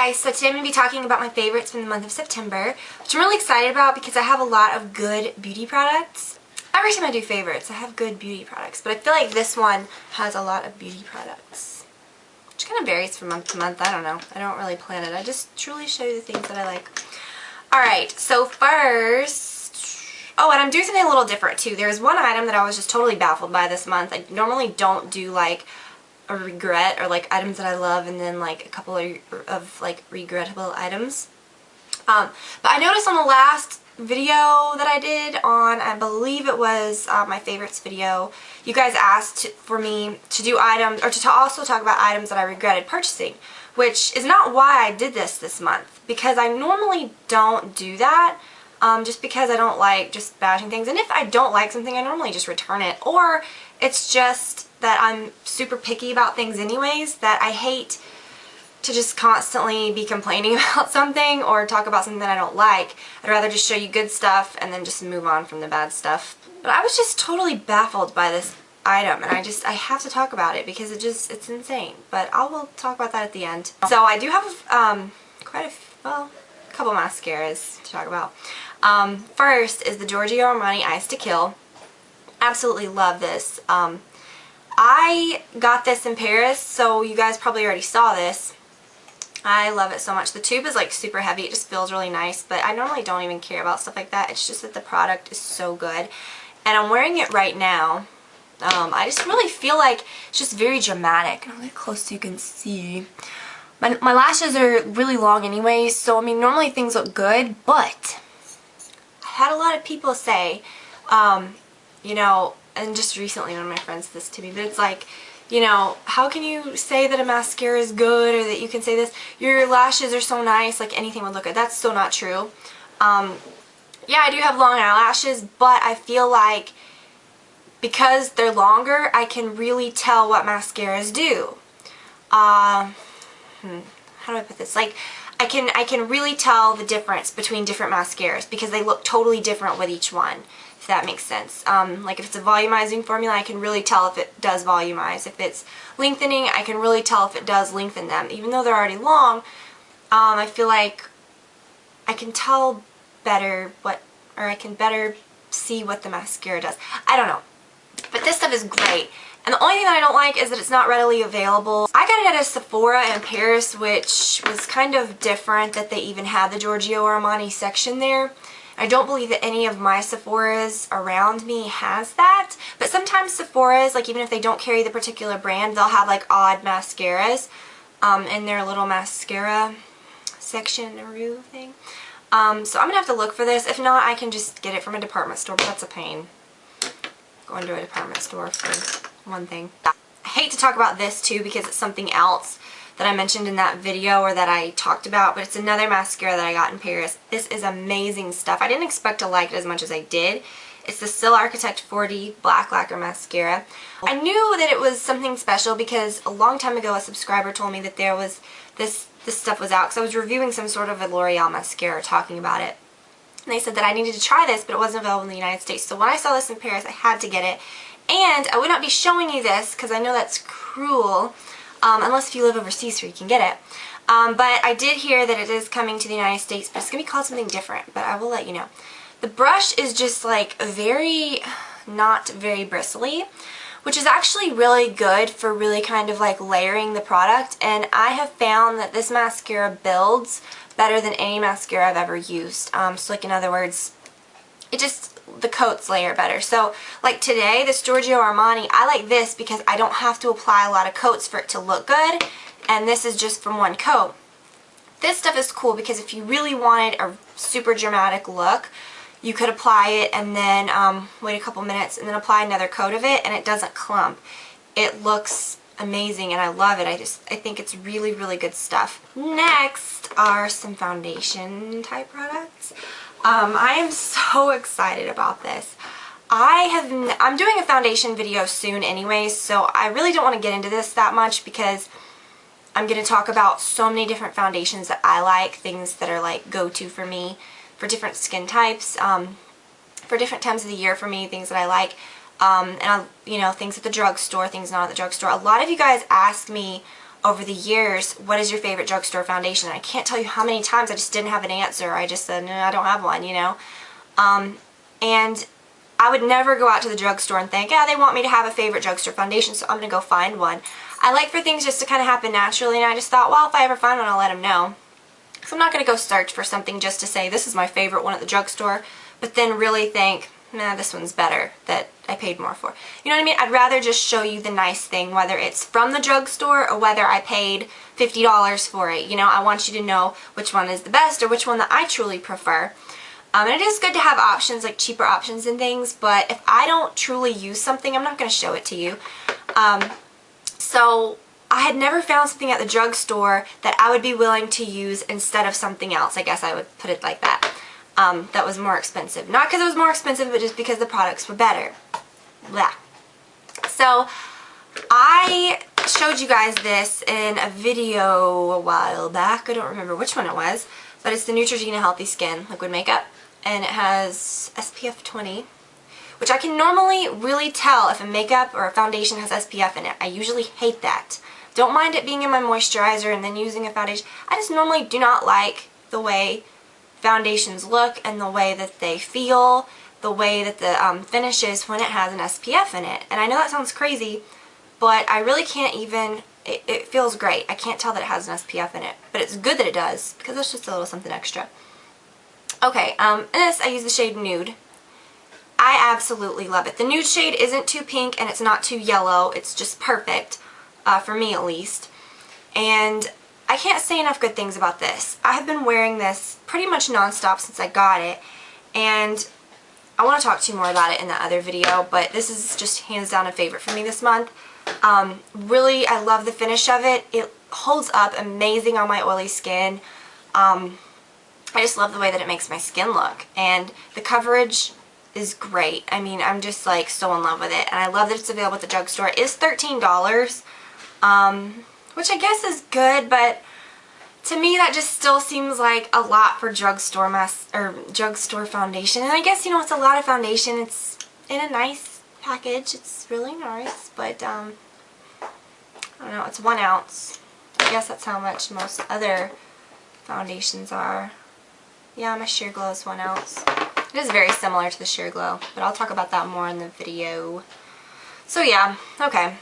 guys, so today I'm going to be talking about my favorites from the month of September, which I'm really excited about because I have a lot of good beauty products. Every time I do favorites, I have good beauty products, but I feel like this one has a lot of beauty products, which kind of varies from month to month. I don't know. I don't really plan it. I just truly show you the things that I like. Alright, so first, oh, and I'm doing something a little different too. There's one item that I was just totally baffled by this month. I normally don't do like a regret or like items that I love and then like a couple of like regrettable items. But I noticed on the last video that I did on, I believe it was my favorites video, you guys asked for me to do items, or to also talk about items that I regretted purchasing, which is not why I did this month, because I normally don't do that, just because I don't like just bashing things, and if I don't like something I normally just return it, or it's just that I'm super picky about things anyways, that I hate to just constantly be complaining about something or talk about something that I don't like. I'd rather just show you good stuff and then just move on from the bad stuff. But I was just totally baffled by this item, and I have to talk about it because it's insane. But I will talk about that at the end. So I do have quite a couple mascaras to talk about. First is the Giorgio Armani Eyes to Kill. Absolutely love this. I got this in Paris, so you guys probably already saw this. I love it so much. The tube is like super heavy. It just feels really nice, but I normally don't even care about stuff like that. It's just that the product is so good. And I'm wearing it right now. I just really feel like it's just very dramatic. I'll get close so you can see. My lashes are really long anyway, so I mean normally things look good, but I had a lot of people say, you know, and just recently one of my friends said this to me, but it's like, you know, how can you say that a mascara is good, or that you can say this, your lashes are so nice, like anything would look good. That's so not true. Yeah, I do have long eyelashes, but I feel like because they're longer, I can really tell what mascaras do. How do I put this? Like, I can really tell the difference between different mascaras because they look totally different with each one, if that makes sense. Like if it's a volumizing formula, I can really tell if it does volumize. If it's lengthening, I can really tell if it does lengthen them. Even though they're already long, I feel like I can tell better I can better see what the mascara does. I don't know. But this stuff is great. And the only thing that I don't like is that it's not readily available. I got it at a Sephora in Paris, which was kind of different that they even had the Giorgio Armani section there. I don't believe that any of my Sephoras around me has that. But sometimes Sephoras, like even if they don't carry the particular brand, they'll have like odd mascaras in their little mascara section or thing. So I'm going to have to look for this. If not, I can just get it from a department store, but that's a pain. Going to a department store for one thing. I hate to talk about this too because it's something else that I mentioned in that video or that I talked about, but it's another mascara that I got in Paris. This is amazing stuff. I didn't expect to like it as much as I did. It's the Still Architect 40 Black Lacquer Mascara. I knew that it was something special because a long time ago a subscriber told me that there was this stuff was out because I was reviewing some sort of a L'Oreal mascara talking about it. And they said that I needed to try this, but it wasn't available in the United States. So when I saw this in Paris, I had to get it. And I would not be showing you this because I know that's cruel, unless if you live overseas where you can get it. But I did hear that it is coming to the United States, but it's going to be called something different, but I will let you know. The brush is just like not very bristly, which is actually really good for really kind of like layering the product. And I have found that this mascara builds better than any mascara I've ever used. So like in other words, the coats layer better. So like today, this Giorgio Armani, I like this because I don't have to apply a lot of coats for it to look good, and this is just from one coat. This stuff is cool because if you really wanted a super dramatic look, you could apply it and then wait a couple minutes and then apply another coat of it, and it doesn't clump. It looks amazing and I love it. I think it's really, really good stuff. Next are some foundation type products. I am so excited about this. I'm doing a foundation video soon anyways, so I really don't want to get into this that much because I'm going to talk about so many different foundations that I like, things that are like go-to for me, for different skin types, for different times of the year for me, things that I like, and you know, things at the drugstore, things not at the drugstore. A lot of you guys ask me over the years, what is your favorite drugstore foundation? And I can't tell you how many times I just didn't have an answer. I just said, no, I don't have one, you know. And I would never go out to the drugstore and think, yeah, they want me to have a favorite drugstore foundation, so I'm going to go find one. I like for things just to kind of happen naturally, and I just thought, well, if I ever find one, I'll let them know. So I'm not going to go search for something just to say, this is my favorite one at the drugstore, but then really think, nah, this one's better, that I paid more for. You know what I mean? I'd rather just show you the nice thing, whether it's from the drugstore or whether I paid $50 for it. You know, I want you to know which one is the best or which one that I truly prefer. And it is good to have options, like cheaper options and things, but if I don't truly use something, I'm not going to show it to you. So I had never found something at the drugstore that I would be willing to use instead of something else. I guess I would put it like that. That was more expensive. Not because it was more expensive, but just because the products were better. Blah. So I showed you guys this in a video a while back. I don't remember which one it was, but it's the Neutrogena Healthy Skin Liquid Makeup, and it has SPF 20, which I can normally really tell if a makeup or a foundation has SPF in it. I usually hate that. Don't mind it being in my moisturizer and then using a foundation. I just normally do not like the way foundations look and the way that they feel, the way that the finish is when it has an SPF in it. And I know that sounds crazy, but I really can't even, it feels great. I can't tell that it has an SPF in it, but it's good that it does because it's just a little something extra. Okay, in this I use the shade Nude. I absolutely love it. The nude shade isn't too pink and it's not too yellow. It's just perfect, for me at least. And I can't say enough good things about this. I have been wearing this pretty much non-stop since I got it, and I want to talk to you more about it in the other video, but this is just hands down a favorite for me this month. Really, I love the finish of it. It holds up amazing on my oily skin. I just love the way that it makes my skin look, and the coverage is great. I mean, I'm just like so in love with it, and I love that it's available at the drugstore. It is $13, which I guess is good, but to me that just still seems like a lot for drugstore drugstore foundation. And I guess, you know, it's a lot of foundation. It's in a nice package. It's really nice, but I don't know, it's 1 ounce. I guess that's how much most other foundations are. Yeah, my Sheer Glow is 1 ounce. It is very similar to the Sheer Glow, but I'll talk about that more in the video. So yeah, okay.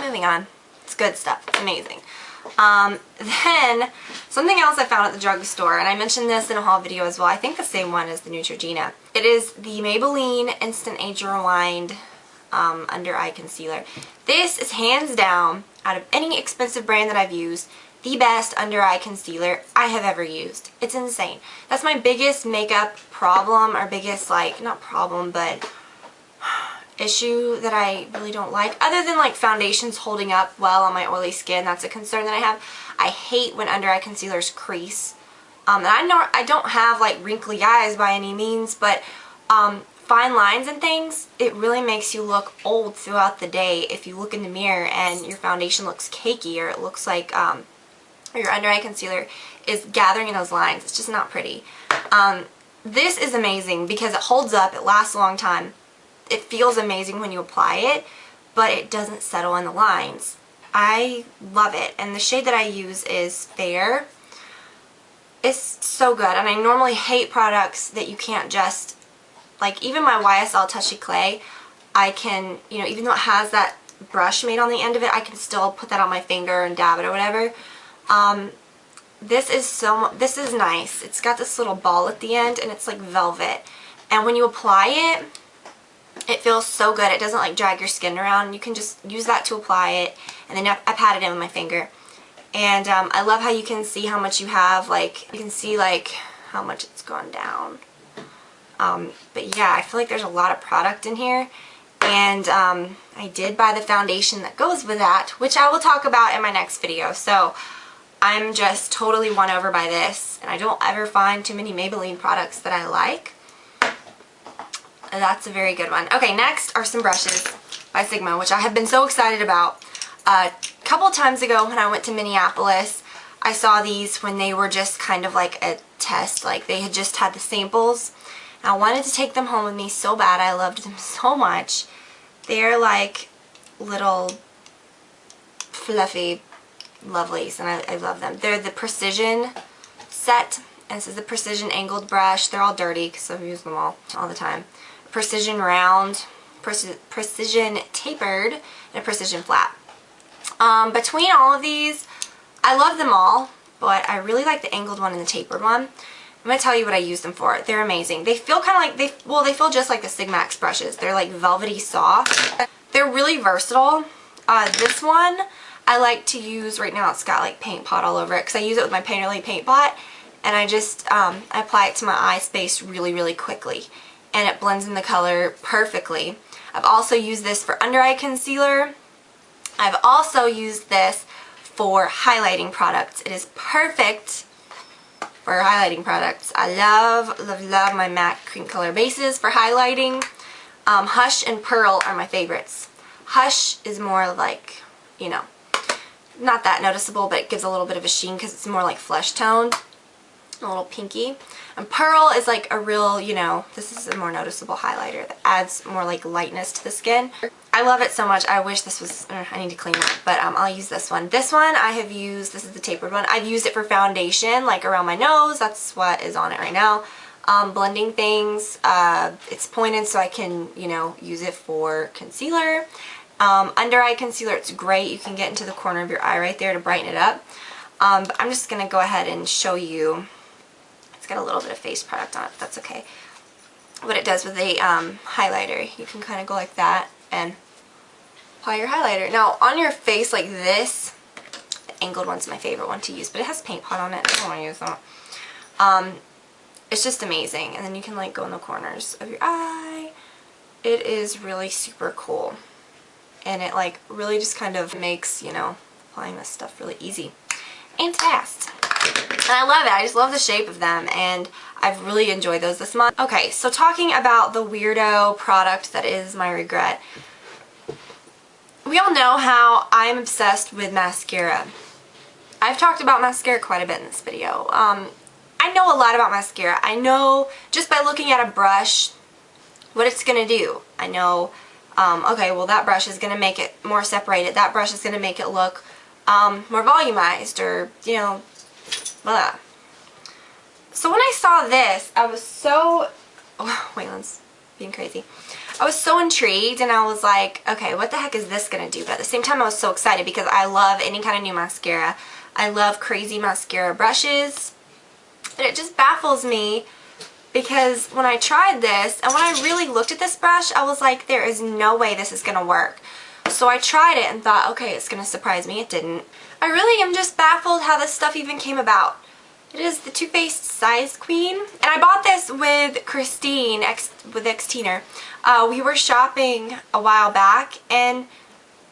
Moving on. It's good stuff. It's amazing. Then, something else I found at the drugstore, and I mentioned this in a haul video as well. I think the same one as the Neutrogena. It is the Maybelline Instant Age Rewind Under Eye Concealer. This is hands down, out of any expensive brand that I've used, the best under eye concealer I have ever used. It's insane. That's my biggest makeup problem, or biggest, like, not problem, but issue that I really don't like. Other than like foundations holding up well on my oily skin, that's a concern that I have. I hate when under eye concealers crease. And I don't have like wrinkly eyes by any means, but fine lines and things, it really makes you look old throughout the day if you look in the mirror and your foundation looks cakey, or it looks like your under eye concealer is gathering in those lines. It's just not pretty. This is amazing because it holds up, it lasts a long time. It feels amazing when you apply it, but it doesn't settle in the lines. I love it, and the shade that I use is Fair. It's so good, and I normally hate products that you can't just, like even my YSL Touchy Clay, I can, you know, even though it has that brush made on the end of it, I can still put that on my finger and dab it or whatever. This is nice. It's got this little ball at the end, and it's like velvet, and when you apply it, it feels so good. It doesn't like drag your skin around. You can just use that to apply it, and then I pat it in with my finger. And I love how you can see how much you have. Like, you can see like how much it's gone down. But yeah, I feel like there's a lot of product in here. And I did buy the foundation that goes with that, which I will talk about in my next video. So I'm just totally won over by this, and I don't ever find too many Maybelline products that I like. That's a very good one. Okay, next are some brushes by Sigma, which I have been so excited about. A couple times ago when I went to Minneapolis, I saw these when they were just kind of like a test, like they had just had the samples. And I wanted to take them home with me so bad. I loved them so much. They're like little fluffy lovelies, and I love them. They're the Precision set, and this is the Precision angled brush. They're all dirty because I've used them all the time. Precision round, Precision tapered, and a Precision flat. Between all of these, I love them all, but I really like the angled one and the tapered one. I'm going to tell you what I use them for. They're amazing. They feel kind of like, they feel just like the Sigmax brushes. They're like velvety soft. They're really versatile. This one I like to use right now. It's got like paint pot all over it because I use it with my Painterly paint pot, and I just I apply it to my eye space really, really quickly, and it blends in the color perfectly. I've also used this for under eye concealer. I've also used this for highlighting products. It is perfect for highlighting products. I love, love, love my MAC cream color bases for highlighting. Hush and Pearl are my favorites. Hush is more like, you know, not that noticeable, but it gives a little bit of a sheen because it's more like flesh toned, a little pinky. And Pearl is like a real, you know, this is a more noticeable highlighter that adds more like lightness to the skin. I love it so much. I wish this was, I need to clean it, but I'll use this one. This one I have used, this is the tapered one. I've used it for foundation, like around my nose. That's what is on it right now. Blending things. It's pointed so I can, you know, use it for concealer. Under eye concealer, it's great. You can get into the corner of your eye right there to brighten it up. But I'm just going to go ahead and show you. It's got a little bit of face product on it, but that's okay. What it does with a highlighter. You can kind of go like that and apply your highlighter. Now, on your face like this, the angled one's my favorite one to use, but it has paint pot on it. I don't want to use that. It's just amazing. And then you can like go in the corners of your eye. It is really super cool. And it like really just kind of makes, you know, applying this stuff really easy and fast. And I love it. I just love the shape of them, and I've really enjoyed those this month. Okay, so talking about the weirdo product that is my regret. We all know how I'm obsessed with mascara. I've talked about mascara quite a bit in this video. I know a lot about mascara. I know just by looking at a brush what it's going to do. I know, okay, well that brush is going to make it more separated. That brush is going to make it look more volumized, or, you know, blah. So when I saw this, I was so, oh, Waylon's being crazy. I was so intrigued, and I was like, okay, what the heck is this going to do? But at the same time, I was so excited because I love any kind of new mascara. I love crazy mascara brushes. But it just baffles me because when I tried this, and when I really looked at this brush, I was like, there is no way this is going to work. So I tried it and thought, okay, it's going to surprise me. It didn't. I really am just baffled how this stuff even came about. It is the Too Faced Size Queen. And I bought this with Christine, with Xteener. We were shopping a while back, and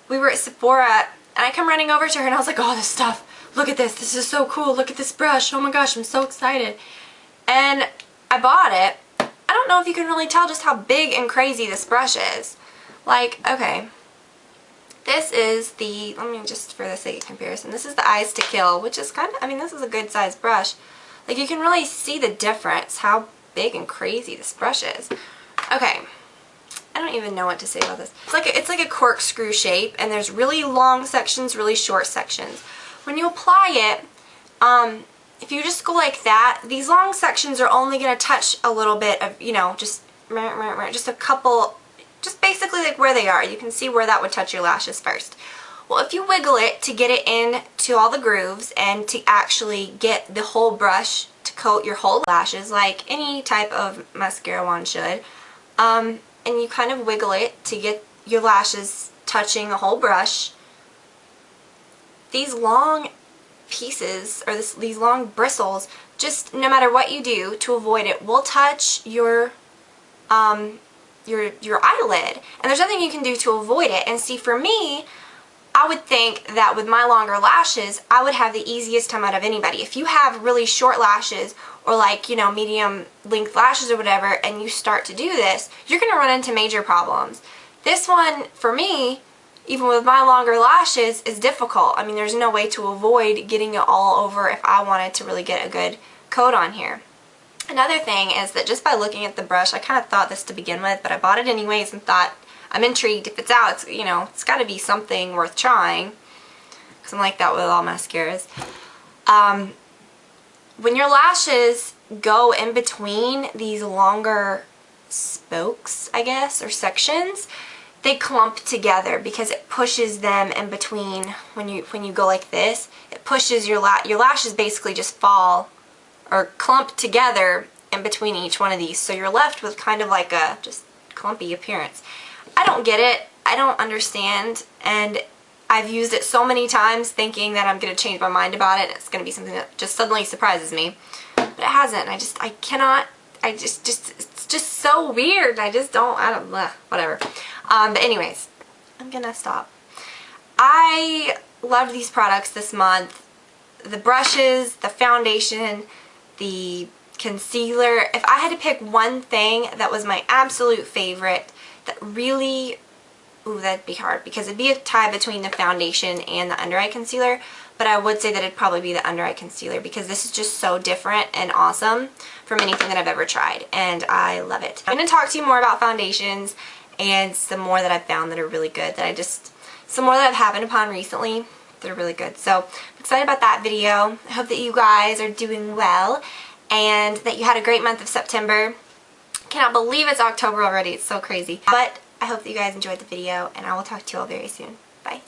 we were at Sephora, and I come running over to her, and I was like, oh, this stuff. Look at this. This is so cool. Look at this brush. Oh my gosh, I'm so excited. And I bought it. I don't know if you can really tell just how big and crazy this brush is. Like, okay. This is the, let me just for the sake of comparison, this is the Eyes to Kill, which is kind of, I mean, this is a good sized brush. Like, you can really see the difference, how big and crazy this brush is. Okay, I don't even know what to say about this. It's like a corkscrew shape, and there's really long sections, really short sections. When you apply it, if you just go like that, these long sections are only going to touch a little bit of, you know, just a couple, just basically like where they are. You can see where that would touch your lashes first. Well, if you wiggle it to get it in to all the grooves and to actually get the whole brush to coat your whole lashes like any type of mascara wand should, and you kind of wiggle it to get your lashes touching the whole brush, these long pieces, or these long bristles, just no matter what you do to avoid it, will touch your eyelid, and there's nothing you can do to avoid it. And see, for me, I would think that with my longer lashes, I would have the easiest time out of anybody. If you have really short lashes, or like, you know, medium length lashes or whatever, and you start to do this, you're going to run into major problems. This one, for me, even with my longer lashes, is difficult. I mean, there's no way to avoid getting it all over if I wanted to really get a good coat on here. Another thing is that just by looking at the brush, I kind of thought this to begin with, but I bought it anyways and thought, I'm intrigued. If it's out, it's, you know, it's got to be something worth trying. because I'm like that with all mascaras. When your lashes go in between these longer spokes, I guess, or sections, they clump together because it pushes them in between. When you go like this, it pushes your lashes basically just fall or clump together in between each one of these, so you're left with kind of like a just clumpy appearance. I don't get it. I don't understand, and I've used it so many times thinking that I'm going to change my mind about it and it's going to be something that just suddenly surprises me. But it hasn't. It's just so weird. I don't, whatever. But anyways, I'm going to stop. I loved these products this month. The brushes, the foundation, the concealer. If I had to pick one thing that was my absolute favorite, that really... Ooh, that'd be hard because it'd be a tie between the foundation and the under eye concealer, but I would say that it'd probably be the under eye concealer because this is just so different and awesome from anything that I've ever tried, and I love it. I'm going to talk to you more about foundations and some more that I've found that are really good, some more that I've happened upon recently that are really good. So I'm excited about that video. I hope that you guys are doing well and that you had a great month of September. Cannot believe it's October already. It's so crazy. But I hope that you guys enjoyed the video, and I will talk to you all very soon. Bye.